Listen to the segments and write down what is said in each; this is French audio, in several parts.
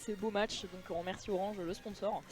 ces beaux matchs. Donc on remercie Orange, le sponsor.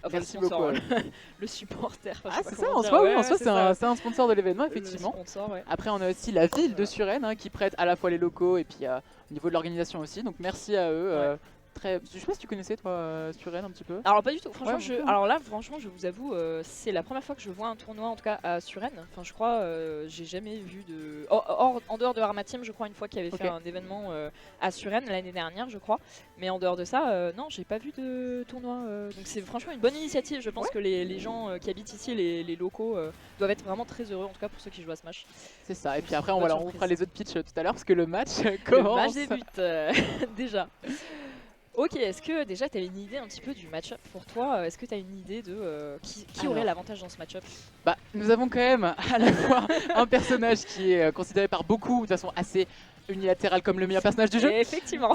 Enfin, Merci le sponsor, beaucoup. le supporter. Enfin, Ah, je sais c'est pas ça, comment en dire. soi, oui, Ouais, en soi c'est ça. c'est un sponsor de l'événement, effectivement. Le sponsor, ouais. Après, on a aussi la ville de Suresnes qui prête à la fois les locaux et puis au niveau de l'organisation aussi. Donc merci à eux. Ouais. Je sais pas si tu connaissais toi Suresnes un petit peu. Alors pas du tout, franchement, Ouais, alors là, franchement, je vous avoue, c'est la première fois que je vois un tournoi, en tout cas à Suresnes. Enfin, je crois, j'ai jamais vu de... en dehors de Arma Team, je crois une fois qu'il avait fait un événement à Suresnes l'année dernière, je crois. Mais en dehors de ça, non, j'ai pas vu de tournoi. Donc c'est franchement une bonne initiative. Je pense que les gens qui habitent ici, les locaux, doivent être vraiment très heureux, en tout cas pour ceux qui jouent à Smash. C'est ça, et puis après Bonne on surprise. fera les autres pitchs tout à l'heure parce que le match Le commence. match débute, déjà. Ok, est-ce que déjà tu as une idée un petit peu du match-up pour toi? Est-ce que tu as une idée de qui aurait l'avantage dans ce match-up? Bah, nous avons quand même à la fois un personnage qui est considéré par beaucoup de façon assez unilatérale comme le meilleur personnage du jeu. Effectivement.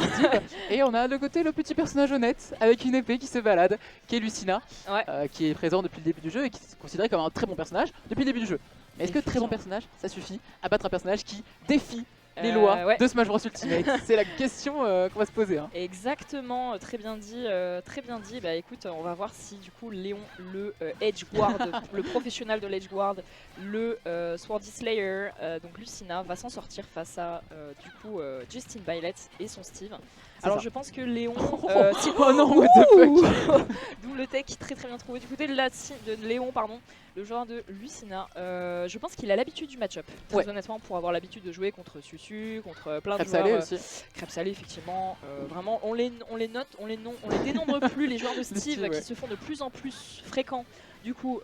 Et on a de côté le petit personnage honnête avec une épée qui se balade, qui est Lucina, qui est présent depuis le début du jeu et qui est considéré comme un très bon personnage depuis le début du jeu. Mais est-ce que très bon personnage, ça suffit à battre un personnage qui défie les lois de Smash Bros Ultimate? C'est la question qu'on va se poser. Hein. Exactement, très bien dit, très bien dit. Bah écoute, on va voir si du coup Léon, le Edgeguard, le professionnel de l'Edgeguard, le Swordy Slayer, donc Lucina, va s'en sortir face à du coup Justin Byleth et son Steve. Alors je pense que Léon... oh non, what the fuck. D'où le tech très bien trouvé du côté de Léon, pardon, le joueur de Lucina. Je pense qu'il a l'habitude du match-up, très honnêtement, pour avoir l'habitude de jouer contre Susu, contre plein de joueurs. Crêpe salée aussi. Crêpe salée, effectivement. Vraiment, on les note, on les dénombre plus, les joueurs de Steve qui se font de plus en plus fréquents. Du coup,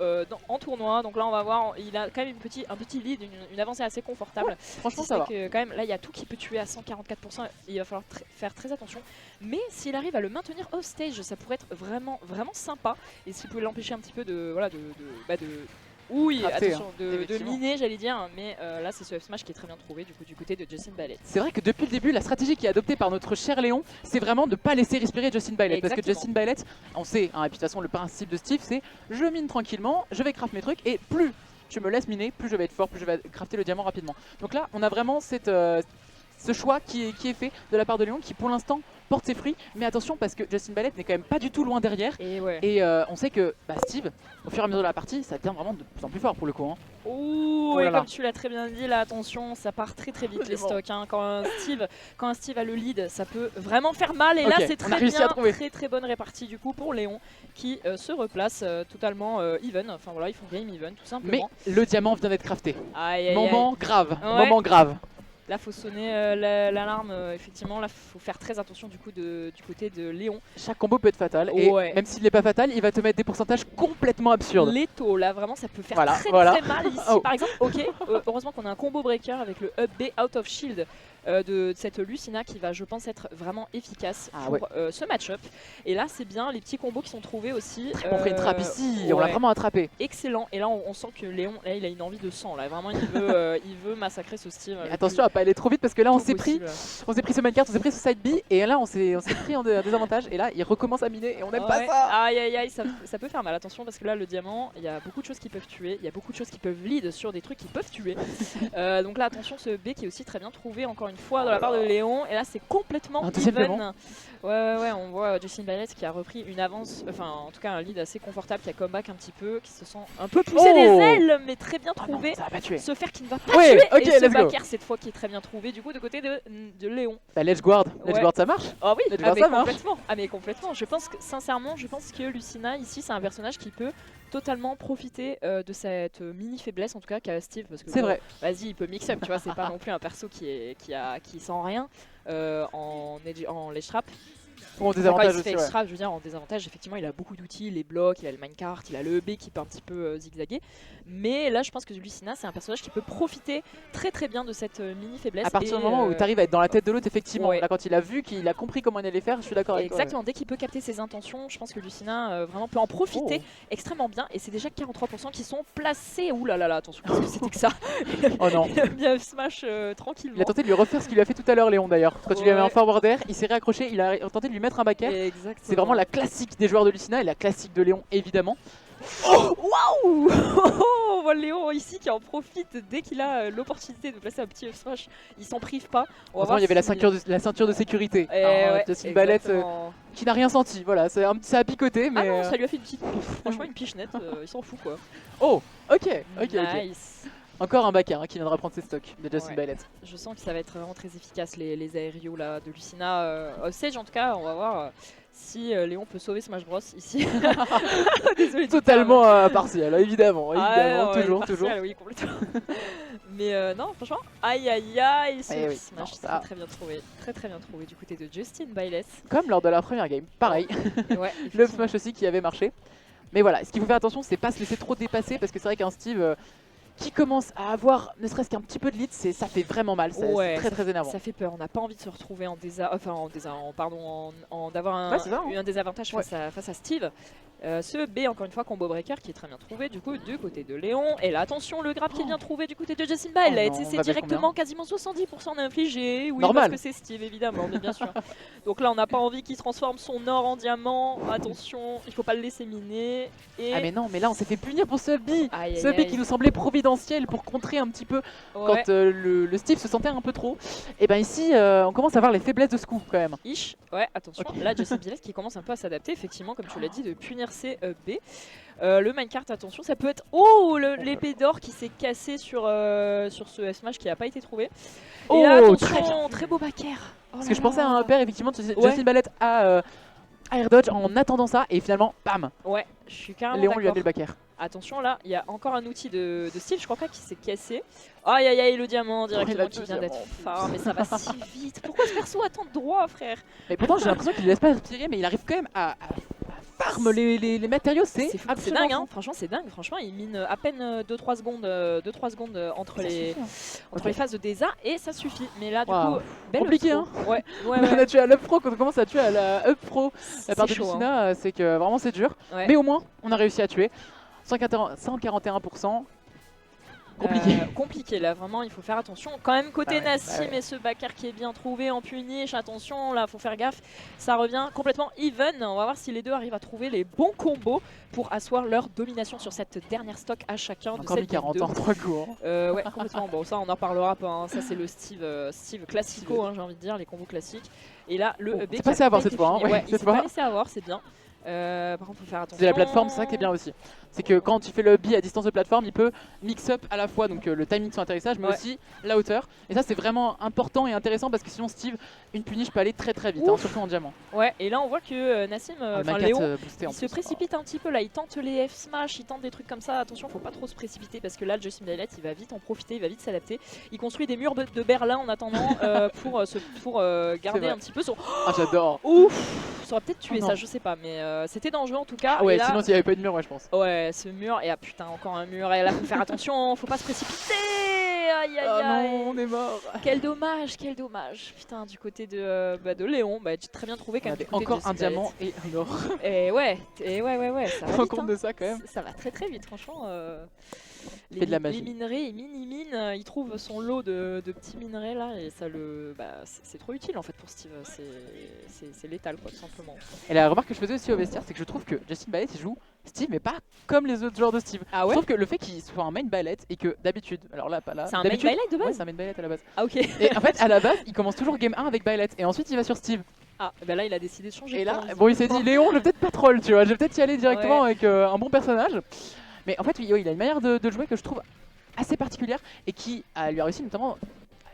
en tournoi, donc là on va voir, il a quand même un petit lead, une avancée assez confortable. Franchement, ça va. Que, quand même, là il y a tout qui peut tuer à 144%, il va falloir faire très attention. Mais s'il arrive à le maintenir off stage, ça pourrait être vraiment sympa. Et s'il pouvait l'empêcher un petit peu de oui, attention, de miner, j'allais dire, mais là c'est ce F-Smash qui est très bien trouvé du côté de Justin Byleth. C'est vrai que depuis le début, la stratégie qui est adoptée par notre cher Léon, c'est vraiment de ne pas laisser respirer Justin Byleth. Parce que Justin Byleth, on sait, hein, et puis de toute façon le principe de Steve c'est je mine tranquillement, je vais craft mes trucs, et plus tu me laisses miner, plus je vais être fort, plus je vais crafter le diamant rapidement. Donc là, on a vraiment ce choix qui est fait de la part de Léon qui pour l'instant porte ses fruits, mais attention parce que Justin Byleth n'est quand même pas du tout loin derrière et on sait que Steve, au fur et à mesure de la partie, ça devient vraiment de plus en plus fort pour le coup. Hein. Oh, et comme tu l'as très bien dit, là attention, ça part très vite les stocks. Hein. Quand un Steve a le lead, ça peut vraiment faire mal et là c'est très bonne répartie du coup pour Léon qui se replace totalement even. Enfin voilà, ils font game even tout simplement. Mais le diamant vient d'être crafté. Moment grave, moment grave. Là, faut sonner l'alarme, effectivement. Là, faut faire très attention du côté de Léon. Chaque combo peut être fatal, et même s'il n'est pas fatal, il va te mettre des pourcentages complètement absurdes. Létaux, là, vraiment, ça peut faire très mal ici. Par exemple, heureusement qu'on a un combo breaker avec le up B out of shield de cette Lucina qui va, je pense, être vraiment efficace pour ce match-up. Et là, c'est bien les petits combos qui sont trouvés aussi. On ferait une trappe ici, on l'a vraiment attrapé. Excellent. Et là, on sent que Léon, là, il a une envie de sang. Là, vraiment, il veut massacrer ce Steve. Attention à pas aller trop vite parce que là, on s'est pris ce main card, on s'est pris ce side B, et là, on s'est pris en désavantage. Et là, il recommence à miner et on n'aime pas ça. Aïe, ça peut faire mal. Attention parce que là, le diamant, il y a beaucoup de choses qui peuvent tuer. Il y a beaucoup de choses qui peuvent lead sur des trucs qui peuvent tuer. Donc là, attention, ce B qui est aussi très bien trouvé encore une fois de la part de Léon, et là c'est complètement even. Ouais, on voit Justin Byleth qui a repris une avance, enfin en tout cas un lead assez confortable, qui a comeback un petit peu, qui se sent un peu pousser des ailes, mais très bien trouvé. Ce fer qui ne va pas tuer, et ce back air cette fois qui est très bien trouvé du coup de côté de Léon. L'Edgeguard ça marche? Oh oui, complètement. Mais complètement. Je pense que sincèrement, que Lucina ici c'est un personnage qui peut totalement profiter de cette mini faiblesse en tout cas qu'a Steve, parce que c'est vrai. Vas-y, il peut mix up, tu vois, c'est pas non plus un perso qui sent rien en ledge trap. Ou en désavantage aussi, je veux dire, en désavantage, effectivement, il a beaucoup d'outils, les blocs, il a le minecart, il a le EB qui peut un petit peu zigzaguer. Mais là, je pense que Lucina, c'est un personnage qui peut profiter très bien de cette mini faiblesse. À partir du moment où tu arrives à être dans la tête de l'autre, effectivement, là, quand il a vu, qu'il a compris comment il allait faire, je suis d'accord avec toi. Exactement, dès qu'il peut capter ses intentions, je pense que Lucina vraiment peut en profiter extrêmement bien. Et c'est déjà 43% qui sont placés. Ouh là là, attention, qu'est-ce que c'était que ça? Oh non. Il a bien smash tranquillement. Il a tenté de lui refaire ce qu'il a fait tout à l'heure, Léon d'ailleurs. Quand il lui avait un forward air, il s'est réaccroché, il a tenté de lui mettre un back air. C'est vraiment la classique des joueurs de Lucina et la classique de Léon évidemment. Waouh. On voit Léon ici qui en profite dès qu'il a l'opportunité de placer un petit up smash. Il s'en prive pas. Heureusement, il y avait la ceinture de sécurité. Justin Ballet qui n'a rien senti. Voilà, ça a picoté. Mais ah non, ça lui a fait une petite pouf. Franchement, une pichenette, il s'en fout quoi. Oh, ok. Nice. Encore un backer qui viendra prendre ses stocks de Justin Ballet. Je sens que ça va être vraiment très efficace les aérios là, de Lucina. Sage en tout cas, on va voir si Léon peut sauver Smash Bros ici. Désolé. Totalement partiel, évidemment. Toujours. Oui, complètement. Mais non, franchement, aïe aïe aïe, ce Smash très bien trouvé. Très bien trouvé du côté de Justin Bayless. Comme lors de la première game, pareil. Ouais, le Smash aussi qui avait marché. Mais voilà, ce qu'il faut faire attention, c'est pas se laisser trop dépasser parce que c'est vrai qu'un Steve qui commence à avoir ne serait-ce qu'un petit peu de lead, ça fait vraiment mal, c'est très énervant. Ça fait peur, on n'a pas envie de se retrouver d'avoir un désavantage face à Steve. Ce B, encore une fois, combo breaker qui est très bien trouvé du coup du côté de Léon. Et là, attention, le grab qui est bien trouvé du côté de Justin Bayless. C'est directement quasiment 70% d'infligé. Oui, normal. Parce que c'est Steve, évidemment, mais bien sûr. Donc là, on n'a pas envie qu'il transforme son or en diamant. Attention, il faut pas le laisser miner. Ah mais non, mais là, on s'est fait punir pour ce B. Ce B qui nous semblait providentiel pour contrer un petit peu quand le Steve se sentait un peu trop. Et ben ici, on commence à voir les faiblesses de ce coup quand même. Ouais, attention. Là, Justin Bayless qui commence un peu à s'adapter, effectivement, comme tu l'as dit, de punir ses B. Le minecart, attention, ça peut être... Oh, l'épée d'or qui s'est cassée sur ce F-Smash qui n'a pas été trouvé. Et là, attention, très beau backer. Parce que je pensais à un pair, effectivement, Justin Ballet à air dodge en attendant ça, et finalement, bam. Ouais, je suis carrément Léon lui a mis le backer. Attention, là, il y a encore un outil de Steve, je crois pas qu'il s'est cassé. Aïe aïe aïe, le diamant directement qui vient d'être fort, mais ça va si vite. Pourquoi ce perso attend droit, frère? Mais pourtant, j'ai l'impression qu'il ne laisse pas respirer, mais il arrive quand même à farm les matériaux, c'est dingue, hein. Franchement c'est dingue, franchement il mine à peine 2-3 secondes entre les phases de Deza et ça suffit. Mais là du coup, compliqué hein. Ouais. On a tué à l'up pro, quand on commence à tuer à la up pro la part de Lucina, c'est que vraiment c'est dur. Mais au moins on a réussi à tuer 141%. Compliqué là, vraiment il faut faire attention. Quand même côté Nassim et ce backer qui est bien trouvé en punish, attention là faut faire gaffe, ça revient complètement even. On va voir si les deux arrivent à trouver les bons combos pour asseoir leur domination sur cette dernière stock à chacun de cette 40 ans, 3 coups. Ouais, complètement. Bon ça on en reparlera pas, hein. Ça c'est le Steve classico, hein, j'ai envie de dire, les combos classiques. Et là le B c'est passé à avoir cette fois, il s'est pas laissé avoir, c'est bien. Par contre, faut faire attention. C'est la plateforme, c'est ça qui est bien aussi. C'est que quand tu fais le B à distance de plateforme, il peut mix up à la fois donc le timing de son atterrissage, mais aussi la hauteur. Et ça, c'est vraiment important et intéressant parce que sinon, Steve, une punish peut aller très vite, hein, surtout en diamant. Ouais, et là, on voit que Nassim, Léon, il se précipite un petit peu là. Il tente les F-Smash, il tente des trucs comme ça. Attention, faut pas trop se précipiter parce que là, le Justin Bayless, il va vite en profiter, il va vite s'adapter. Il construit des murs de Berlin en attendant pour garder un petit peu son. Ah, j'adore. Ouf, ça aurait peut-être tué ça, je sais pas, mais c'était dangereux en tout cas. Ah ouais, sinon s'il n'y avait pas de mur, je pense. Ouais, ce mur, et putain, encore un mur, et là faut faire attention, faut pas se précipiter. Aïe aïe aïe. Non, on est mort. Quel dommage, quel dommage. Putain, du côté de Léon, tu très bien trouvé quand même. Encore un diamant et un or. Et ouais, ça va vite, compte de ça quand même. Ça va très vite, franchement. Les minerais, il mine, il trouve son lot de petits minerais là et ça c'est trop utile en fait pour Steve, c'est létal quoi tout simplement. Et la remarque que je faisais aussi au vestiaire, c'est que je trouve que Justin Bayless il joue Steve mais pas comme les autres joueurs de Steve. Ah ouais. Je trouve que le fait qu'il soit un main Bayless et que d'habitude, alors là pas là. C'est un main Bayless de base. Ouais, c'est un main Bayless à la base. Ah ok. Et en fait à la base il commence toujours game 1 avec Bayless et ensuite il va sur Steve. Ah bah là il a décidé de changer. Et là bon il s'est dit Léon je vais peut-être pas troll tu vois, je vais peut-être y aller directement avec un bon personnage. Mais en fait il a une manière de jouer que je trouve assez particulière et qui lui a réussi notamment.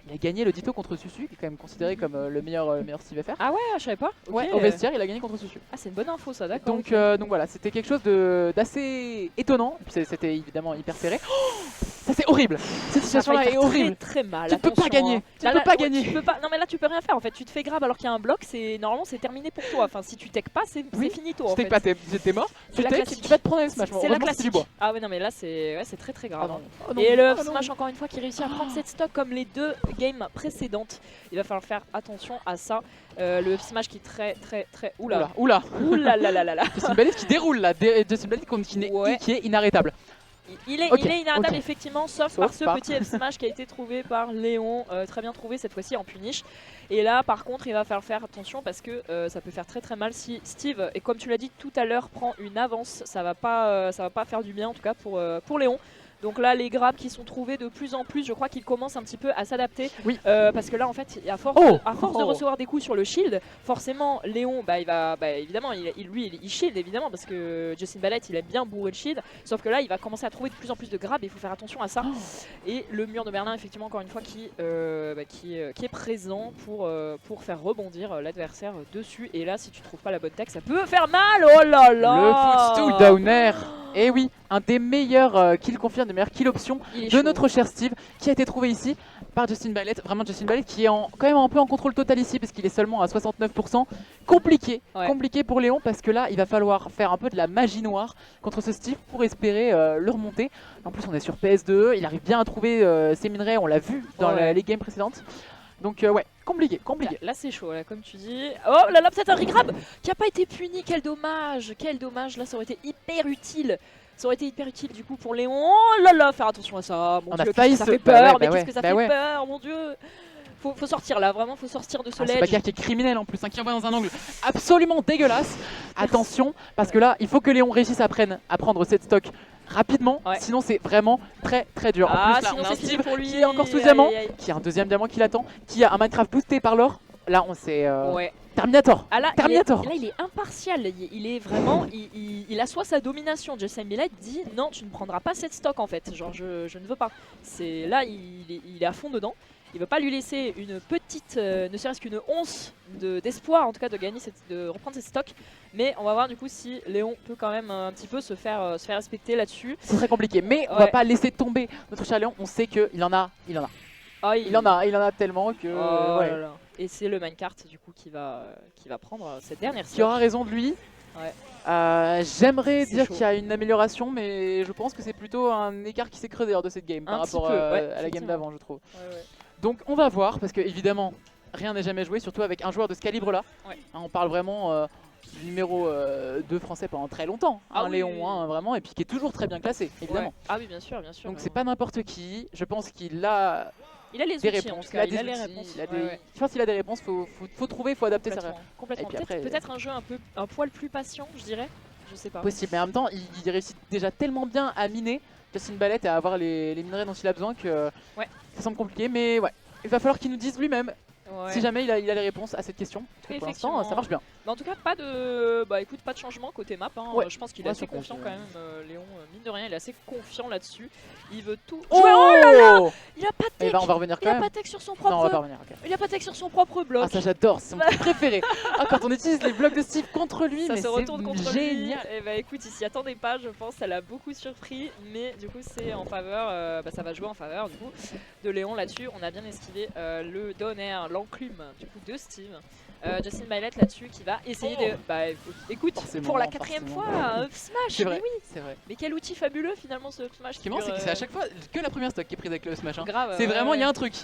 Il a gagné le Ditto contre Susu, qui est quand même considéré comme le meilleur Steve FR. Ah ouais, je savais pas. Ouais, au vestiaire, il a gagné contre Susu. Ah, c'est une bonne info ça, d'accord. Donc voilà, c'était quelque chose d'assez étonnant. C'était évidemment hyper serré. Ça c'est horrible. Cette situation-là est horrible. Très mal. Tu peux pas gagner. Tu peux pas gagner. Non mais là tu peux rien faire. En fait, tu te fais grab alors qu'il y a un bloc. Normalement c'est terminé pour toi. Enfin, si tu tech pas, c'est finito. Si tu tech pas, t'es mort. Tu vas te prendre un smash. C'est la classique. Ah ouais non mais là c'est très grave. Et le smash encore une fois qui réussit à prendre cette stock comme les deux games précédentes. Il va falloir faire attention à ça. Le smash qui très oula. Justin Bayless qui déroule là. Justin Bayless qui est inarrêtable. Il est inarrêtable effectivement, sauf par ce petit F smash qui a été trouvé par Léon, très bien trouvé cette fois-ci en punish. Et là par contre il va falloir faire attention parce que ça peut faire très mal si Steve, et comme tu l'as dit tout à l'heure, prend une avance, ça va pas faire du bien en tout cas pour Léon. Donc là les grabs qui sont trouvés de plus en plus, je crois qu'ils commencent un petit peu à s'adapter. Oui. Parce que là en fait à force de recevoir des coups sur le shield, forcément Léon évidemment il shield évidemment parce que Justin Ballet il aime bien bourrer le shield. Sauf que là il va commencer à trouver de plus en plus de grabs et il faut faire attention à ça. Et le mur de Berlin effectivement encore une fois qui est présent pour faire rebondir l'adversaire dessus. Et là si tu trouves pas la bonne tech ça peut faire mal. Oh là là. Le footstool downer. Et oui, un des meilleurs kill confirme, des meilleures kill options de notre cher Steve, qui a été trouvé ici par Justin Ballet. Vraiment Justin Ballet qui est quand même un peu en contrôle total ici parce qu'il est seulement à 69%. Compliqué pour Léon parce que là il va falloir faire un peu de la magie noire contre ce Steve pour espérer le remonter. En plus on est sur PS2, il arrive bien à trouver ses minerais, on l'a vu dans les games précédentes. Donc ouais, compliqué. Là c'est chaud, là comme tu dis. Oh là là, peut-être un regrab qui a pas été puni, quel dommage. Là ça aurait été hyper utile. Du coup pour Léon. Oh là là, faire attention à ça. Mon Dieu, ça fait peur, mais qu'est-ce que ça fait peur, mon Dieu. Faut sortir là, vraiment faut sortir de ce ledge. C'est Bakar qui est criminel en plus, qui envoie dans un angle absolument dégueulasse. Attention, parce que là il faut que Léon réussisse à prendre cette stock rapidement, sinon c'est vraiment très dur. En plus là on a un Steve qui est encore sous diamant, qui a un deuxième diamant qui l'attend, qui a un Minecraft boosté par l'or. Là on sait Terminator. Terminator. Là il est impartial, il est vraiment, il assoit sa domination. Justin Ballet dit non tu ne prendras pas cette stock en fait, genre je ne veux pas. Là il est à fond dedans. Il veut pas lui laisser une petite, ne serait-ce qu'une once d'espoir en tout cas de reprendre cette stock. Mais on va voir du coup si Léon peut quand même un petit peu se faire respecter là-dessus. C'est très compliqué, mais on va pas laisser tomber notre cher Léon. On sait qu'il en a. Il en a tellement que. Là là. Et c'est le minecart du coup qui va prendre cette dernière stock. Qui aura raison de lui. J'aimerais dire qu'il y a une amélioration, mais je pense que c'est plutôt un écart qui s'est creusé de cette game par rapport à la game d'avant, je trouve. Donc on va voir, parce que évidemment rien n'est jamais joué, surtout avec un joueur de ce calibre là. On parle vraiment du numéro 2 français pendant très longtemps, Léon, vraiment, et puis qui est toujours très bien classé, évidemment. Ah oui, bien sûr. Donc c'est pas n'importe qui, je pense qu'il a les des outils, réponses, il a les réponses. Je pense qu'il a des réponses, faut trouver, faut adapter sa complètement. Peut-être un jeu un poil plus patient, je dirais. Je sais pas. Possible, mais en même temps, il réussit déjà tellement bien à miner Justin Ballet et à avoir les minerais dont il a besoin que ça semble compliqué, mais il va falloir qu'il nous dise lui-même si jamais il a les réponses à cette question. Pour l'instant, ça marche bien. Mais en tout cas, pas de changement côté map. Je pense qu'il est assez confiant quand même. Léon, mine de rien, il est assez confiant là-dessus. Il veut tout. Oh là là, il a pas de tech. On va revenir quand même. Il a pas de tech sur son propre. Non, on va pas revenir. Il a pas de tech sur son propre bloc. Ah ça j'adore, c'est mon truc préféré. Quand on utilise les blocs de Steve contre lui, ça mais se retourne contre génial. Lui. Et bah écoute, il s'y attendait pas, je pense. Ça l'a beaucoup surpris, mais du coup c'est en faveur. Ça va jouer en faveur du coup de Léon là-dessus. On a bien esquivé le donner, l'enclume du coup de Steve. Justin Ballet là-dessus qui va essayer de. Écoute, pour la 4ème fois, un up smash. C'est vrai, mais oui. c'est vrai. Mais quel outil fabuleux finalement ce up smash. Ce qui est marrant, c'est que c'est à chaque fois que la première stock qui est prise avec le up smash. Grave. C'est vraiment, il y a un truc.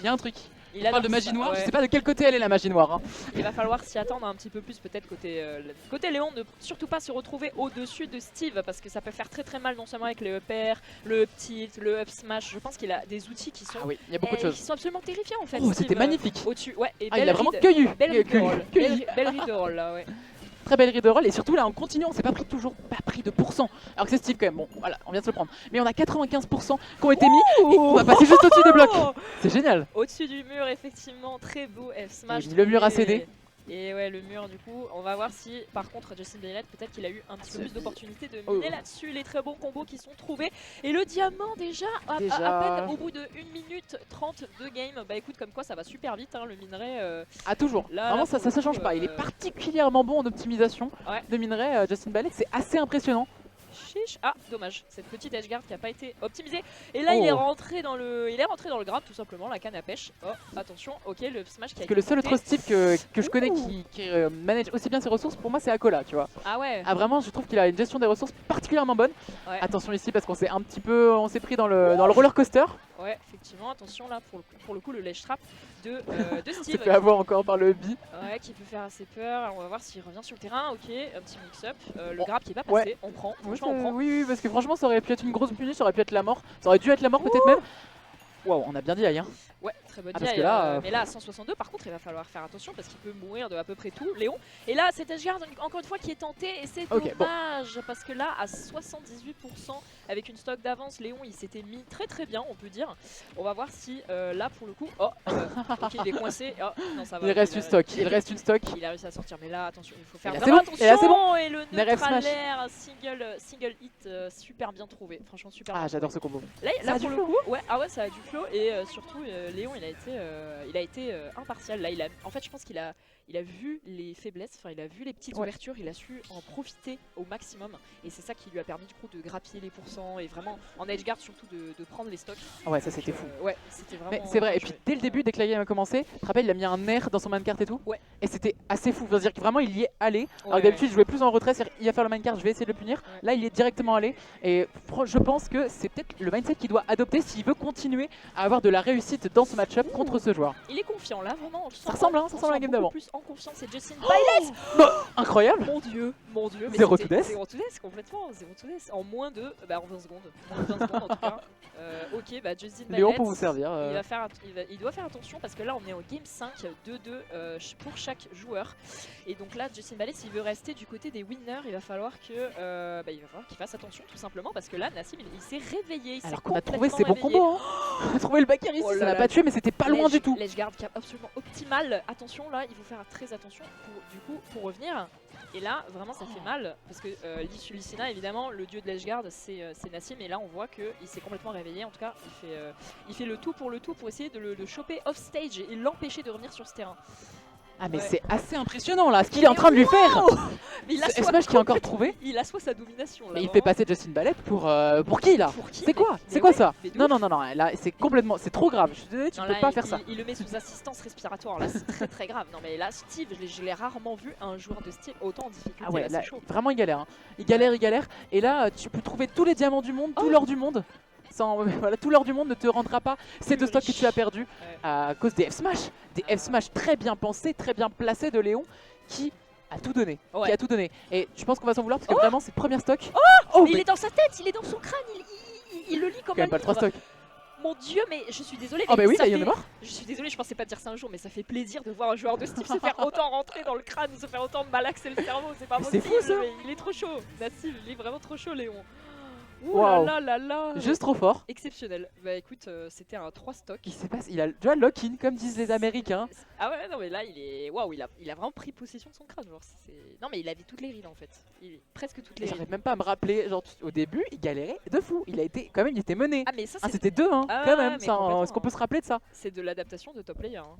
On parle de magie noire, je sais pas de quel côté elle est la magie noire. Il va falloir s'y attendre un petit peu plus peut-être côté Léon, ne surtout pas se retrouver au-dessus de Steve parce que ça peut faire très mal non seulement avec le up air, le up tilt, le up smash. Je pense qu'il a des outils qui sont, il y a beaucoup de choses. Qui sont absolument terrifiants en fait. Oh, c'était magnifique. Au-dessus, et il a vraiment cueilli. Belle read de roll là, Très belle read de roll et surtout là en continuant, on s'est pas pris de pourcents. Alors que c'est Steve quand même, bon voilà, on vient de se le prendre. Mais on a 95% qui ont été mis et on va passer juste au-dessus des blocs. C'est génial. Au-dessus du mur, effectivement, très beau F smash. Le mur a cédé. Et le mur du coup, on va voir si par contre Justin Ballet, peut-être qu'il a eu un petit peu plus d'opportunité de miner là-dessus, les très bons combos qui sont trouvés. Et le diamant déjà à peine au bout de 1 minute 30 de game. Bah écoute, comme quoi ça va super vite, le minerai. Toujours. Vraiment ça se change pas, il est particulièrement bon en optimisation de minerai, Justin Ballet, c'est assez impressionnant. Chiche. Ah dommage, cette petite edgeguard qui n'a pas été optimisée. Et là il est rentré dans le grab tout simplement, la canne à pêche. Oh attention, ok, le smash qui a été le seul autre Steve que je connais qui manage aussi bien ses ressources, pour moi c'est Akola, tu vois. Ah ouais. Ah vraiment, je trouve qu'il a une gestion des ressources particulièrement bonne. Attention ici parce qu'on s'est pris dans le roller coaster. Ouais, effectivement, attention là pour le coup le ledge trap de C'est Steve. fait avoir encore par le bi. Ouais, qui peut faire assez peur. Alors, on va voir s'il revient sur le terrain. Ok, un petit mix-up. Le Bon, grab qui est pas passé, ouais. on prend. Oui, Franchement, on prend. oui, parce que franchement, ça aurait pu être une grosse punition, ça aurait pu être la mort. Ça aurait dû être la mort peut-être même. Waouh, on a bien dit aïe. Hein. Ouais, très bonne parce DI, que là, mais là à 162 par contre il va falloir faire attention parce qu'il peut mourir de à peu près tout, Léon. Et là c'est Edgeguard encore une fois qui est tenté et c'est dommage parce que là à 78% avec une stock d'avance, Léon il s'était mis très bien on peut dire. On va voir si là pour le coup, ok il est coincé, non ça va. Il reste une stock, il reste une stock. Il a réussi à sortir mais là attention il faut faire Et là, vraiment bon. Et là, c'est bon. Et le Nerf smash. neutralaire single hit super bien trouvé, franchement super bien j'adore ce combo. Là pour le coup, ouais ça a du flow et surtout Léon il a été impartial. Là, en fait, je pense qu'il a vu les faiblesses, enfin, il a vu les petites ouvertures, il a su en profiter au maximum. Et c'est ça qui lui a permis du coup de grappiller les pourcents et vraiment en edgeguard surtout de prendre les stocks. Ouais, ça c'était fou. Ouais, c'était vraiment. Mais c'est vrai, et puis dès le début, dès que la game a commencé, tu te rappelles, il a mis un air dans son minecart et tout. Ouais. Et c'était assez fou. C'est-à-dire que vraiment, il y est allé. Alors Ouais, que d'habitude, je jouais plus en retrait, c'est-à-dire il va faire le minecart, je vais essayer de le punir. Ouais. Là, il est directement allé. Et je pense que c'est peut-être le mindset qu'il doit adopter s'il veut continuer à avoir de la réussite dans ce match-up contre ce joueur. Il est confiant là, vraiment. Ça ressemble à la game d'avant. Plus en confiance, c'est Justin Violet. Incroyable. Mon dieu. Mais 0 to death. 0 to death, complètement. 0 to death. En moins de. En 20 secondes. Moins de 20 secondes en tout cas. Ok, Justin Violet. Léon pour vous servir. Il doit faire attention parce que là on est en game 5, 2-2 pour chaque joueur. Et donc là, Justin Violet, s'il veut rester du côté des winners, il va falloir qu'il fasse attention tout simplement parce que là, Nassim il s'est réveillé. Alors qu'on a trouvé ces bons combos. On a trouvé le Bakary ici, ça n'a pas tué, mais c'était pas loin du tout. L'edgeguard cap absolument optimal. Attention là, il faut faire très attention pour revenir. Et là, vraiment, ça fait mal parce que Lissina, évidemment, le dieu de l'edgeguard, c'est Nassim. Et là, on voit qu'il s'est complètement réveillé. En tout cas, il fait le tout pour essayer de le choper off stage et l'empêcher de revenir sur ce terrain. Ah mais c'est assez impressionnant là, ce qu'il est en train de lui faire. Mais il a Smash qui a encore trouvé. Il assoit sa domination là. Mais il fait passer Justin Ballet pour qui là? C'est quoi? C'est quoi ça? Non, là c'est complètement, c'est trop grave. Je suis désolé, tu peux pas faire ça. Il le met sous assistance respiratoire là, c'est très grave. Non mais là Steve, je l'ai rarement vu un joueur de Steve autant en difficulté. Ah ouais, là, là, vraiment il galère. Il galère. Et là tu peux trouver tous les diamants du monde, tout l'or du monde. Voilà, tout l'or du monde ne te rendra pas ces deux stocks que tu as perdus à cause des F-Smash. Des F-Smash très bien pensés, très bien placés de Léon qui a tout donné. Qui a tout donné. Et je pense qu'on va s'en vouloir parce que vraiment ses premiers stocks. Mais il est dans sa tête, il est dans son crâne, il le lit comme un même pas le 3 stocks. Mon dieu, mais je suis désolée. Oh bah oui, là il y en a marre. Je suis désolée, je pensais pas dire ça un jour, mais ça fait plaisir de voir un joueur de Steve se faire autant rentrer dans le crâne, se faire autant malaxer le cerveau, c'est pas possible. C'est fou ça. Il est trop chaud, Nassim, il est vraiment trop chaud Léon. Ouh là. Juste trop fort. Exceptionnel. Bah écoute, c'était un 3 stock. Il a déjà lock-in comme disent les Américains. Ah ouais, non mais là il est waouh, il a vraiment pris possession de son crâne. Genre, non mais il avait toutes les rides en fait. Presque toutes les rides. J'arrive même pas à me rappeler, genre au début il galérait de fou. Il était mené. Ah mais ça c'était 2 hein, quand même. Est-ce qu'on peut se rappeler de ça? C'est de l'adaptation de top player. Hein.